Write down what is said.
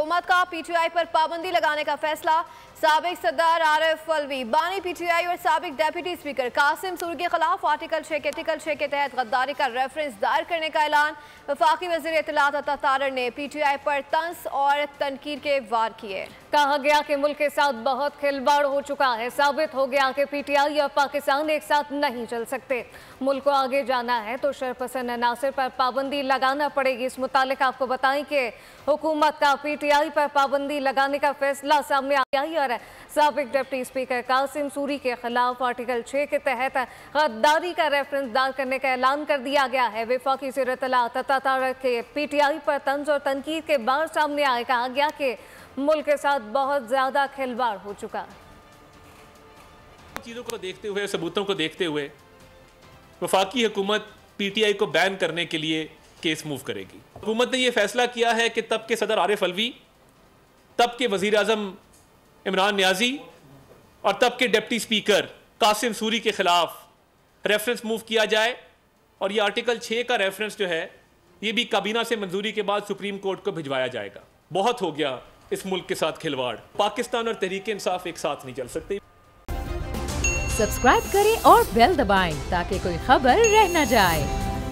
हुकूमत का पीटीआई पर पाबंदी लगाने का फैसला। साबिक सदर आरिफ अलवी, बानी पीटीआई और साबिक डेप्यूटी स्पीकर कासिम सूरी के खिलाफ आर्टिकल 6 के तहत गद्दारी का रेफरेंस दायर करने का ऐलान। वफाकी वज़ीर इत्तलात अता तारर ने पीटीआई पर तंज और तनकीद के वार किए। कहा गया कि मुल्क के साथ बहुत खिलवाड़ हो चुका है। साबित हो गया कि पीटीआई और पाकिस्तान एक साथ नहीं चल सकते। मुल्क को आगे जाना है तो शरपसंद अनासर पर पाबंदी लगाना पड़ेगी। इस मुतालिक आपको बताएं कि हुकूमत का पीटीआई पर पाबंदी लगाने का फैसला सामने आया और साबिक डिप्टी स्पीकर कासिम सूरी के खिलाफ आर्टिकल 6 के तहत गद्दारी का रेफरेंस दायर करने का ऐलान कर दिया गया है। वफाकी वज़ीर इत्तलात अता तारर के पीटीआई पर तंज और तनकीद के बाद सामने आए। कहा गया कि मुल्क के साथ बहुत ज्यादा खिलवाड़ हो चुका है। चीज़ों को देखते हुए, सबूतों को देखते हुए वफाकी हुकूमत पीटीआई को बैन करने के लिए केस मूव करेगी। हुकूमत ने यह फैसला किया है कि तब के सदर आरिफ अलवी, तब के वजीर आजम इमरान नियाजी और तब के डिप्टी स्पीकर कासिम सूरी के खिलाफ रेफरेंस मूव किया जाए और यह आर्टिकल 6 का रेफरेंस जो है ये भी काबीना से मंजूरी के बाद सुप्रीम कोर्ट को भिजवाया जाएगा। बहुत हो गया इस मुल्क के साथ खिलवाड़। पाकिस्तान और तहरीक इंसाफ एक साथ नहीं चल सकते। सब्सक्राइब करें और बेल दबाएं ताकि कोई खबर रह न जाए।